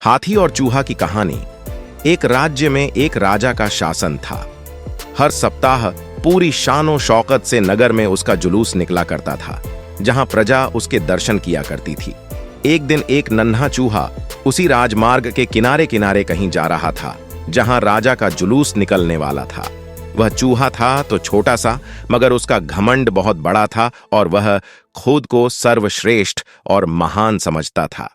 हाथी और चूहा की कहानी। एक राज्य में एक राजा का शासन था। हर सप्ताह पूरी शानो शौकत से नगर में उसका जुलूस निकला करता था, जहां प्रजा उसके दर्शन किया करती थी। एक दिन एक नन्हा चूहा उसी राजमार्ग के किनारे किनारे कहीं जा रहा था, जहां राजा का जुलूस निकलने वाला था। वह चूहा था तो छोटा सा, मगर उसका घमंड बहुत बड़ा था और वह खुद को सर्वश्रेष्ठ और महान समझता था।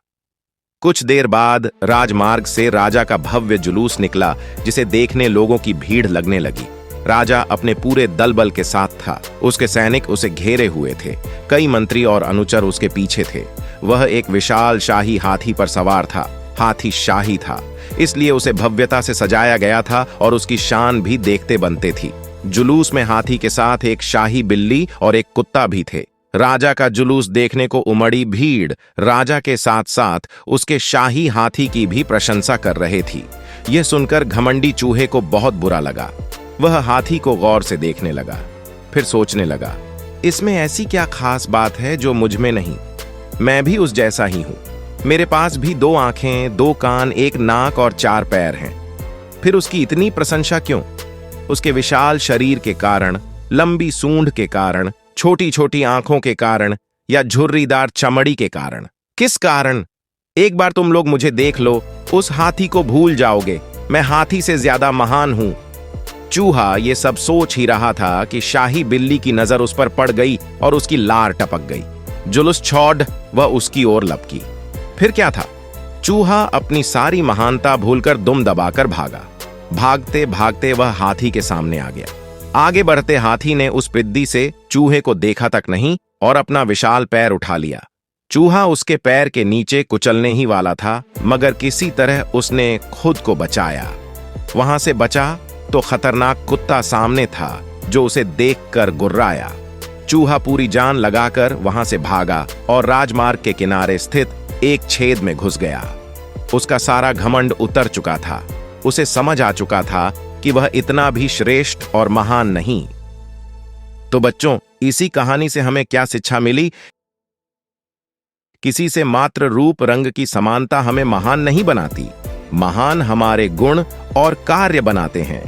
कुछ देर बाद राजमार्ग से राजा का भव्य जुलूस निकला, जिसे देखने लोगों की भीड़ लगने लगी। राजा अपने पूरे दल बल के साथ था। उसके सैनिक उसे घेरे हुए थे। कई मंत्री और अनुचर उसके पीछे थे। वह एक विशाल शाही हाथी पर सवार था। हाथी शाही था, इसलिए उसे भव्यता से सजाया गया था और उसकी शान भी देखते बनते थी। जुलूस में हाथी के साथ एक शाही बिल्ली और एक कुत्ता भी थे। राजा का जुलूस देखने को उमड़ी भीड़ राजा के साथ साथ उसके शाही हाथी की भी प्रशंसा कर रहे थी। यह सुनकर घमंडी चूहे को बहुत बुरा लगा। वह हाथी को गौर से देखने लगा, फिर सोचने लगा, इसमें ऐसी क्या खास बात है जो मुझ में नहीं? मैं भी उस जैसा ही हूं। मेरे पास भी 2 आंखें, 2 कान, 1 नाक और 4 पैर हैं। फिर उसकी इतनी प्रशंसा क्यों? उसके विशाल शरीर के कारण, लंबी सूंड के कारण, छोटी छोटी आंखों के कारण, या झुर्रीदार चमड़ी के कारण? किस कारण? एक बार तुम लोग मुझे देख लो, उस हाथी को भूल जाओगे। मैं हाथी से ज्यादा महान हूं। चूहा ये सब सोच ही रहा था कि शाही बिल्ली की नजर उस पर पड़ गई और उसकी लार टपक गई। जुलूस छोड़ वह उसकी ओर लपकी। फिर क्या था? चूहा अपनी सारी महानता भूलकर दुम दबाकर भागा। भागते भागते वह हाथी के सामने आ गया। आगे बढ़ते हाथी ने उस पिद्दी से चूहे को देखा तक नहीं और अपना विशाल पैर उठा लिया। चूहा उसके पैर के नीचे कुचलने ही वाला था, मगर किसी तरह उसने खुद को बचाया। वहां से बचा तो खतरनाक कुत्ता सामने था, जो उसे देखकर गुर्राया। चूहा पूरी जान लगाकर वहां से भागा और राजमार्ग के किनारे स्थित एक छेद में घुस गया। उसका सारा घमंड उतर चुका था। उसे समझ आ चुका था कि वह इतना भी श्रेष्ठ और महान नहीं। तो बच्चों, इसी कहानी से हमें क्या शिक्षा मिली? किसी से मात्र रूप रंग की समानता हमें महान नहीं बनाती। महान हमारे गुण और कार्य बनाते हैं।